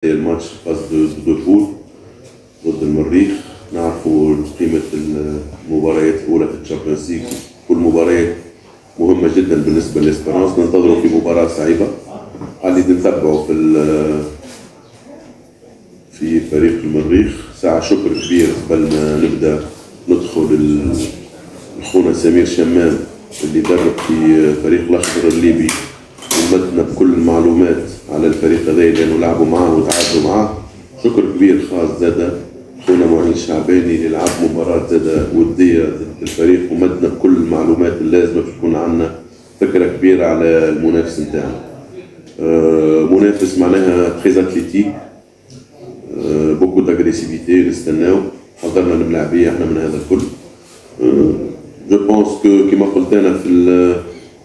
الماتش فاز دو بول ضد المريخ. نعرفوا قيمة المباريات الأولى في الشامبيونز ليج، كل مباريات مهمة جدا بالنسبة لإسبيرانس. ننتظروا في مباراة صعيبة اللي نتبعوا في فريق المريخ. ساعة شكر كبير قبل ما نبدأ ندخل لخونا سمير شمام اللي درب في فريق الأخضر الليبي ومدنا بكل المعلومات على الفريق هذا لأنه لعبوا معه وتعادلوا معه. شكر كبير خاص زاده خونا معين شعباني اللي لعب مباراة زاده ودية ضد الفريق ومدنا بكل المعلومات اللازمة باش تكون عندنا فكرة كبيرة على المنافس نتاعنا. منافس معناها تري اتليتيك، بوكو داغريسيفيتي نستناو. حضرنا الملاعبية احنا من هذا الكل. جو بونس كو كيما قلت انا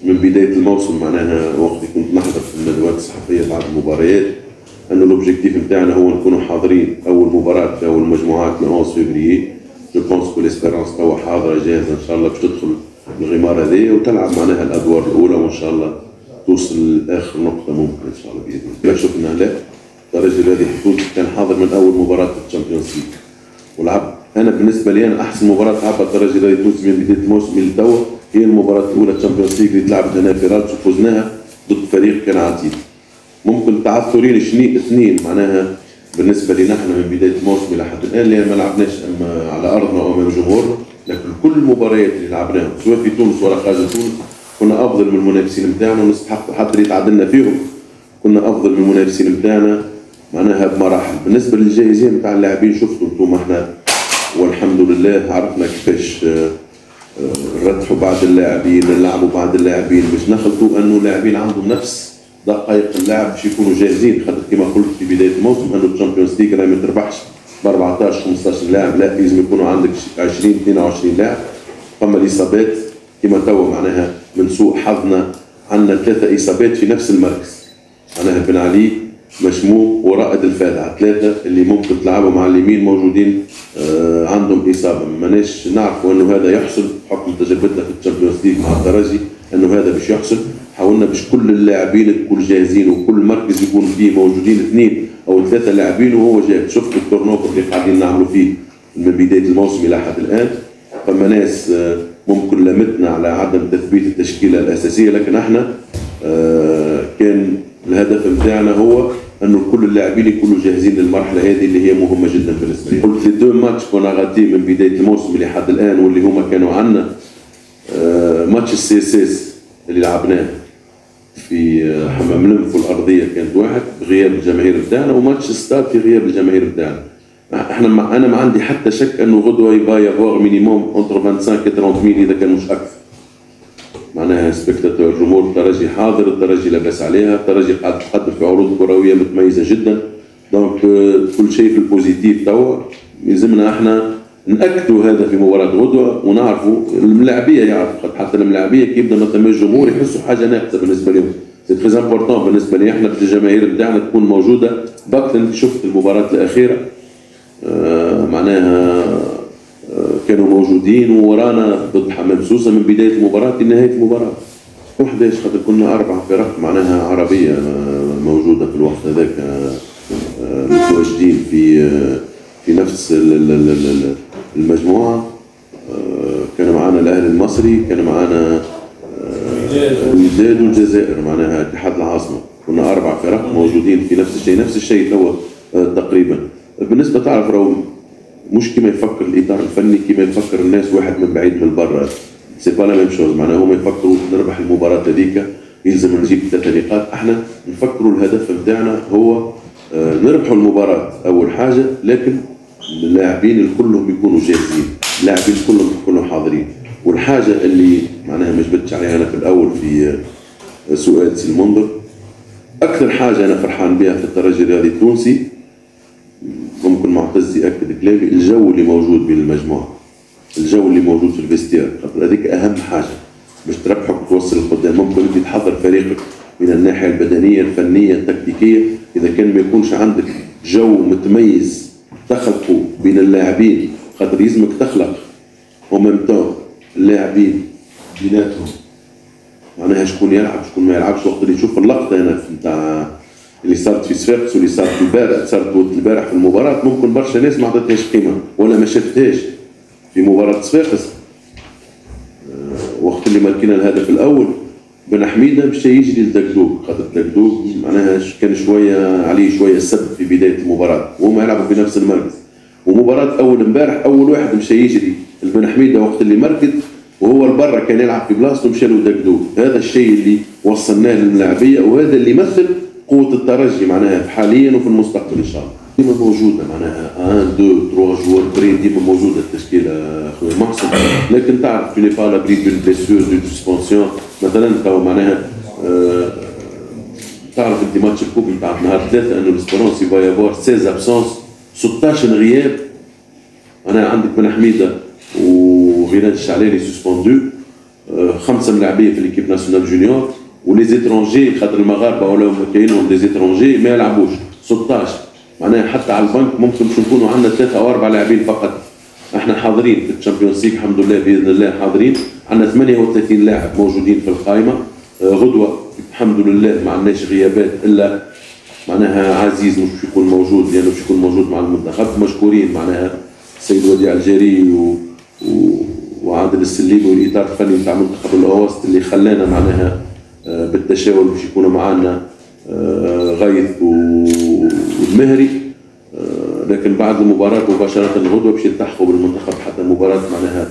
من بداية الموسم معناها وقت كنت نحضر في الندوات الصحفية بعد المباريات انه الاوبجيكتيف نتاعنا هو نكونوا حاضرين اول مباراة في اول مجموعات من 11 فبراير. جو بونس كو ليسبيرانس توا حاضرة جاهزة ان شاء الله باش تدخل الغمار هذه وتلعب معناها الادوار الاولى وان شاء الله توصل لاخر نقطة ممكن ان شاء الله باذن الله. شفنا لا الترجي الذي حدود كان حاضر من اول مباراة في الشامبيونز ليج ولعب. انا بالنسبة لي انا احسن مباراة لعبها الترجي الذي تونسي من بداية الموسم الى توا هي المباراة الأولى الشامبيونز ليج اللي تلعبت هنا في رادس وفزناها ضد فريق كان عتيد. ممكن تعثرين اثنين معناها بالنسبة لنا احنا من بداية الموسم إلى حد الآن لأن ما لعبناش أما على أرضنا وأمام جمهورنا، لكن كل المباريات اللي لعبناها سواء في تونس ولا خارج تونس كنا أفضل من المنافسين نتاعنا ونستحق حتى اللي تعادلنا فيهم كنا أفضل من المنافسين نتاعنا معناها بمراحل. بالنسبة للجاهزية نتاع اللاعبين شفتوا انتم احنا والحمد لله عرفنا كيفاش نرتحوا بعض اللاعبين نلعبوا بعض اللاعبين باش نخلطوا انه اللاعبين عندهم نفس دقائق اللعب باش يكونوا جاهزين. خاطر كما قلت في بدايه الموسم انه الشامبيونز ليج راهي ما تربحش ب 14 15 لاعب، لا لازم يكونوا عندك 20 22 لاعب. فما الاصابات كما توا معناها من سوء حظنا عندنا 3 اصابات في نفس المركز معناها بن علي مشموم ورائد الفادعه، 3 اللي ممكن تلعبوا مع اليمين موجودين عندهم اصابه. ماناش نعرفوا انه هذا يحصل بحكم تجربتنا في الشامبيونز ليج مع الترجي انه هذا باش يحصل. حاولنا باش كل اللاعبين يكونوا جاهزين وكل مركز يكون فيه موجودين 2 أو 3 لاعبين وهو جاهز. شفت التورنوفر اللي قاعدين نعملوا فيه من بدايه الموسم الى حد الان. فما ناس ممكن لمتنا على عدم تثبيت التشكيله الاساسيه، لكن احنا كان الهدف نتاعنا هو انه كل اللاعبين يكونوا جاهزين للمرحله هذه اللي هي مهمه جدا بالنسبه لنا. قلت لي 2 ماتش كنا غادي من بدايه الموسم لحد الان واللي هما كانوا عندنا ماتش السي اس اس اللي لعبناه في حمام لمفو الارضيه كانت 1 بغياب الجماهير بتاعنا وماتش ستاد في غياب الجماهير بتاعنا. انا ما عندي حتى شك انه غدوه يبقى يفوغ مينيموم اونتر 25 و 30 ميل اذا كان مش اكثر. معناها سبيكتاتور جمهور الترجي حاضر، الترجي لاباس عليها، الترجي قاعد تقدم في عروض كرويه متميزه جدا. دونك كل شيء في البوزيتيف توا يلزمنا احنا ناكدوا هذا في مباراه غدوه ونعرفوا الملاعبيه يعرفوا حتى الملاعبيه كي يبدا مثلا الجمهور يحسوا حاجه ناقصه بالنسبه لهم. سي تري امبورطون بالنسبه لي احنا الجماهير بتاعنا تكون موجوده. بكر شفت المباراه الاخيره معناها كانوا موجودين ورانا ضد حمام سوسه من بدايه المباراه لنهايه المباراه. وحداش خاطر كنا 4 فرق معناها عربيه موجوده في الوقت هذاك متواجدين في نفس المجموعه. كان معنا الاهلي المصري، كان معنا الوداد والجزائر معناها اتحاد العاصمه. كنا 4 فرق موجودين في نفس الشيء توا تقريبا. بالنسبه تعرف راهو مش كما يفكر الاطار الفني كما يفكر الناس واحد من بعيد من برا. سي با لا ميم شوز معناها هما يفكروا نربح المباراه هذيك يلزم نجيب 3 نقاط. احنا نفكروا الهدف نتاعنا هو نربحوا المباراه اول حاجه، لكن اللاعبين كلهم يكونوا جاهزين، اللاعبين كلهم يكونوا حاضرين. والحاجه اللي معناها ما جبتش عليها انا في الاول في سؤال سي المنظر، اكثر حاجه انا فرحان بها في الترجي الرياضي التونسي ممكن معتز ياكد كلامي الجو اللي موجود بين المجموعه، الجو اللي موجود في الفيستير. خاطر هذيك اهم حاجه باش تربحك وتوصل لقدام. ممكن انت تحضر فريقك من الناحيه البدنيه الفنيه التكتيكيه، اذا كان ما يكونش عندك جو متميز تخلقه بين اللاعبين. خاطر يلزمك تخلق وممتون اللاعبين بيناتهم معناها شكون يلعب شكون ما يلعبش. وقت اللي تشوف اللقطه هنا نتاع اللي صارت في صفاقس واللي صارت البارح، صارت البارح في المباراه، ممكن برشا ناس ما عطتهاش قيمه ولا ما شافتهاش. في مباراه صفاقس وقت اللي ماركينا الهدف الاول بن حميده مشى يجري لدكدوك، خاطر دكدوك معناها كان شويه عليه شويه السب في بدايه المباراه، وهم يلعبوا في نفس المركز. ومباراه اول امبارح اول واحد مشى يجري لبن حميده وقت اللي مركز، وهو البرا كان يلعب في بلاصته مشى له دكدوك. هذا الشيء اللي وصلناه للملاعبيه، وهذا اللي يمثل قوه الترجي معناها حاليا وفي المستقبل ان شاء الله. ديما موجوده معناها 1 2 3 جوار بري، ديما موجوده التشكيله اخويا محسن، لكن تعرف في نيبال ابري دون بليسيور دو سسبونسيون مثلا تو معناها تعرف انت ماتش الكوب نتاع نهار 3 انه الاسبيرونس يبا يافوار 16 ابسونس 16 غياب. انا عندك بن حميده وغيلان الشعلاني سسبوندو، 5 ملاعبيه في ليكيب ناسيونال جونيور، ولي زيترونجي خاطر المغاربه ولاو كاينهم دي زيترونجي ما يلعبوش 16. معناها حتى على البنك ممكن نكونوا عندنا 3 أو 4 لاعبين فقط. احنا حاضرين في الشامبيونز ليج الحمد لله باذن الله حاضرين، عندنا 38 لاعب موجودين في القائمه. غدوه الحمد لله ما عندناش غيابات الا معناها عزيز مش يكون موجود لانه مش يكون موجود مع المنتخب. مشكورين معناها السيد وديع الجاري وعادل السليبي والاطار الفني نتاع منتخب الاوسط اللي خلانا معناها بالتشاور باش يكونوا معنا غيث والمهري. لكن بعد المباراه مباشره الغدوه باش يلتحقوا بالمنتخب حتى مباراه معناها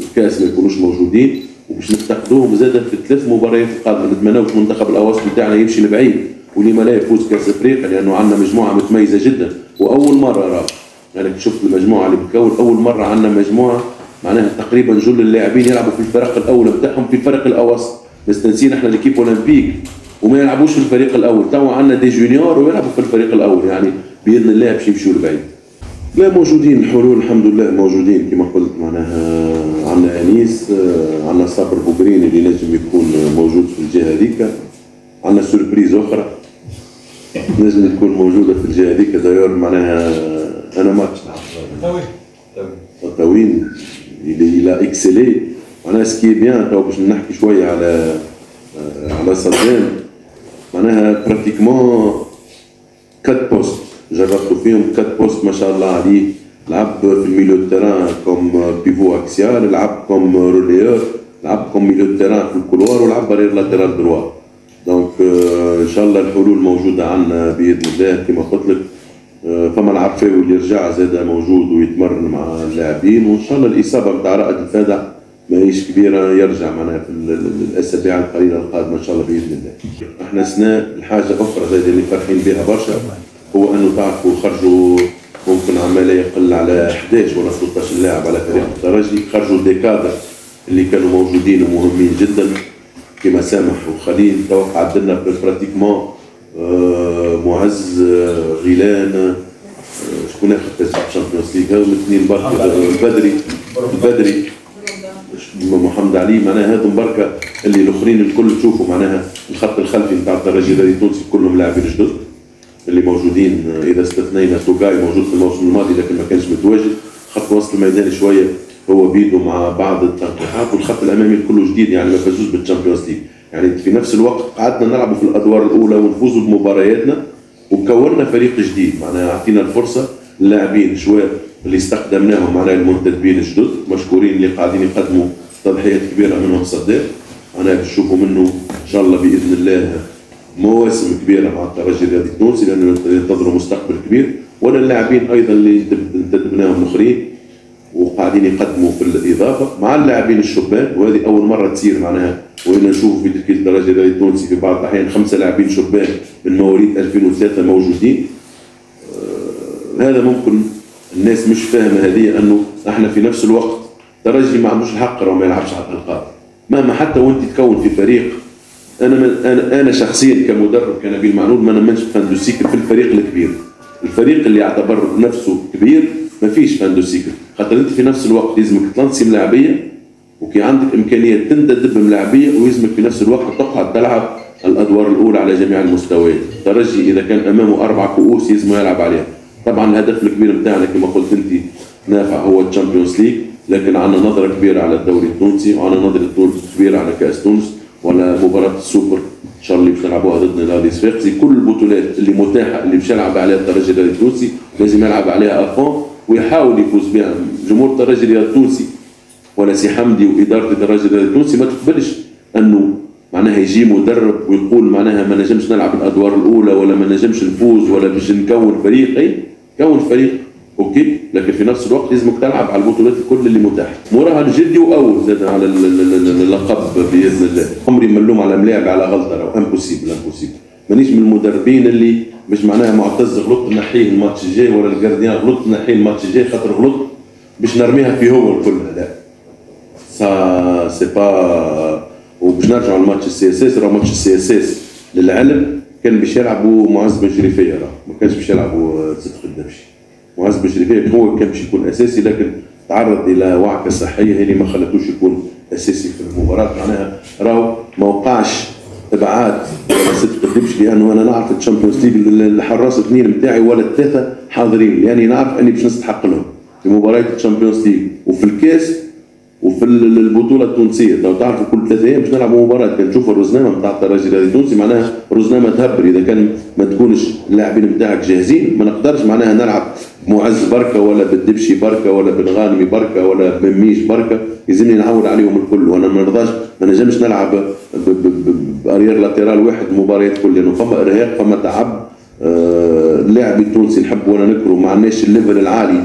الكاس ما يكونوش موجودين، وباش نفتقدوهم زاد في 3 مباريات القادمه. نتمناوش المنتخب الاوسط بتاعنا يمشي لبعيد ولما لا يفوز كاس افريقيا، لانه عندنا مجموعه متميزه جدا واول مره راه يعني شفت المجموعه اللي بتكون اول مره عندنا مجموعه معناها تقريبا جل اللاعبين يلعبوا في الفرق الاولى بتاعهم في الفرق الاوسط. مستنسين احنا ليكيب اولمبيك وما يلعبوش في الفريق الاول، تو عندنا دي جونيور ويلعبوا في الفريق الاول، يعني باذن الله باش يمشوا لبعيد. لا موجودين الحلول الحمد لله موجودين كما قلت معناها. عندنا انيس، عندنا صابر بوغرين اللي نجم يكون موجود في الجهه هذيك، عندنا سوربريز اخرى نجم تكون موجوده في الجهه هذيك دايور معناها. انا ماتش طوين الى اكسلي معناها سكي بيان. تو باش نحكي شويه على صدام معناها براتيكمون 4 بوست جربتوا فيهم 4 بوست ما شاء الله عليه. لعب في الميليو تيران كوم بيفو اكسيال، لعب كوم روليور، لعب كوم ميليو تيران في الكولوار، ولعب برير لاتيرال دروا. دونك ان شاء الله الحلول موجوده عندنا باذن الله. كما قلت لك فما العرفاوي اللي رجع زاد موجود ويتمرن مع اللاعبين، وان شاء الله الاصابه نتاع رائد الفادع ماهيش كبيره يرجع معنا في الاسابيع القليله القادمه ان شاء الله باذن الله. احنا سنا الحاجه اخرى زاد اللي فرحين بها برشا هو انه تعرفوا خرجوا ممكن عمال لا يقل على 11 ولا 13 لاعب على فريق الترجي، خرجوا الديكادر اللي كانوا موجودين ومهمين جدا كما سامح وخليل. توقع عندنا براتيكمون معز غيلان شكون اخر كاس الشامبيونز ليغ هذوما الاثنين بركه البدري محمد علي معناها هذم بركه اللي الاخرين الكل تشوفوا معناها الخط الخلفي نتاع الترجي التونسي كلهم لاعبين جدد اللي موجودين. اذا استثنينا توغاي موجود في الموسم الماضي لكن ما كانش متواجد. خط وسط الميدان شويه هو بيدو مع بعض التنقيحات، والخط الامامي كله جديد يعني ما فازوش بالتشامبيونز ليج. يعني في نفس الوقت قعدنا نلعبوا في الادوار الاولى ونفوزوا بمبارياتنا وكونا فريق جديد معناها اعطينا الفرصه اللاعبين شويه اللي استخدمناهم معناها المنتدبين الجدد مشكورين اللي قاعدين يقدموا تضحيات كبيره منهم صدام. انا باش نشوفوا منه ان شاء الله باذن الله مواسم كبيره مع الترجي الرياضي التونسي لانه ينتظروا مستقبل كبير، ولا اللاعبين ايضا اللي انتدبناهم الاخرين وقاعدين يقدموا في الاضافه مع اللاعبين الشبان. وهذه اول مره تصير معناها وين نشوف في تشكيله الترجي الرياضي التونسي في بعض الاحيان 5 لاعبين شبان من مواليد 2003 موجودين. هذا ممكن الناس مش فاهمه هذه انه احنا في نفس الوقت الترجي ما عندوش الحق راه ما يلعبش على الالقاب مهما حتى وانت تكون في فريق. انا شخصيا كمدرب كنبيل معلول ما نمنش فاندو سيكل في الفريق الكبير. الفريق اللي يعتبر نفسه كبير ما فيش فاندو سيكل، خاطر انت في نفس الوقت لازمك تنظم ملاعبيه وكي عندك امكانيه تنتدب ملاعبيه، ويلزمك في نفس الوقت تقعد تلعب الادوار الاولى على جميع المستويات. الترجي اذا كان امامه 4 كؤوس يلزمه يلعب عليها. طبعا الهدف الكبير نتاعنا كما قلت انت نافع هو الشامبيونز ليج، لكن عندنا نظره كبيره على الدوري التونسي وعندنا نظره كبيره على كاس تونس ولا مباراه السوبر ان شاء الله اللي باش نلعبوها ضد نادي صفاقسي. كل البطولات اللي متاحه اللي باش يلعب عليها الترجي الرياضي التونسي لازم يلعب عليها افون ويحاول يفوز بها. جمهور الترجي الرياضي التونسي ولا سي حمدي واداره الترجي الرياضي التونسي ما تقبلش انه معناها يجي مدرب ويقول معناها ما نجمش نلعب الادوار الاولى ولا ما نجمش نفوز ولا باش نكون فريق. اي كون فريق اوكي، لكن في نفس الوقت لازمك تلعب على البطولات الكل اللي متاحه. موراها الجدي واول زاد على اللقب باذن الله. عمري ملوم على ملاعب على غلطه، راه امبوسيبل مانيش من المدربين اللي مش معناها معتز غلط نحيه الماتش الجاي ولا الجارديان غلط نحيه الماتش الجاي خاطر غلط باش نرميها في هو الكل. لا سا سي با. وباش نرجعوا لماتش السي اس اس، راه ماتش السي اس اس للعلم كان باش يلعبوا معز بن شريفيه، راه ما كانش باش يلعبوا صدق الدبشي. معز بن شريفيه هو كان باش يكون اساسي لكن تعرض الى وعكه صحيه هي اللي ما خلتوش يكون اساسي في المباراه. معناها راهو ما ابعاد ولا صدق الدبشي، لانه انا نعرف الشامبيونز ليج الحراس الاثنين نتاعي ولا الثلاثه حاضرين، يعني نعرف اني باش نستحق لهم في مباراه الشامبيونز ليج وفي الكاس وفي البطوله التونسيه. لو تعرفوا كل 3 ايام باش نلعبوا مباراه. كان نشوف الرزنامه نتاع الترجي الرياضي التونسي معناها رزنامه تهبر. اذا كان ما تكونش اللاعبين نتاعك جاهزين ما نقدرش معناها نلعب معز بركه ولا بالدبشي بركه ولا بالغانمي بركه ولا بميش بركه، يلزمني نعول عليهم الكل. وانا ما نرضاش ما نجمش نلعب بارير لاترال واحد مباريات كل، لانه فما ارهاق فما تعب. اللاعب التونسي نحب وانا نكره ما عندناش الليفل العالي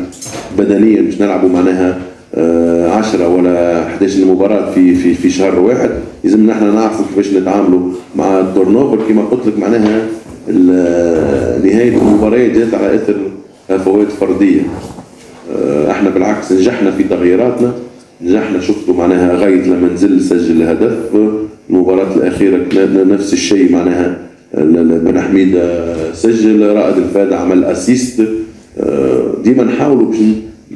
بدنيا باش نلعبوا معناها 10 ولا 11 مباراة في شهر واحد. لازم احنا نعرفوا كيفاش نتعاملوا مع التورنوفر كما قلت لك معناها نهاية المباريات جات على اثر فوائد فردية. احنا بالعكس نجحنا في تغييراتنا، نجحنا. شفتوا معناها غاية لما نزل سجل هدف. المباراة الأخيرة نفس الشيء معناها بن حميد سجل، رائد الفاد عمل اسيست. ديما نحاولوا باش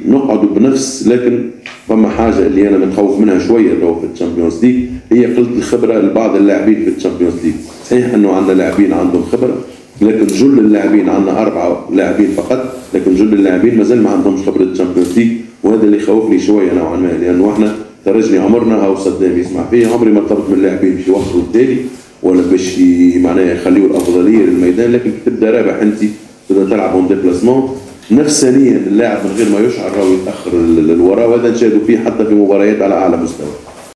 نقعدوا بنفس، لكن فما حاجه اللي انا متخوف منها شويه لو في الشامبيونز ليج هي قله الخبره لبعض اللاعبين في الشامبيونز ليج. صحيح انه عندنا لاعبين عندهم خبره لكن جل اللاعبين عندنا 4 لاعبين فقط، لكن جل اللاعبين مازال ما عندهمش خبره الشامبيونز ليج، وهذا اللي يخوفني شويه نوعا ما. لانه احنا ترجني عمرنا او صدام يسمع فيه عمري ما طلبت من اللاعبين باش يوصلوا التالي ولا باش معناها يخليوا الافضليه للميدان، لكن تبدا رابح انت تبدا تلعب اون ديبلاسمون نفسانيا اللاعب من غير ما يشعر راهو يتاخر للوراء، وهذا نشاهدوا فيه حتى في مباريات على اعلى مستوى.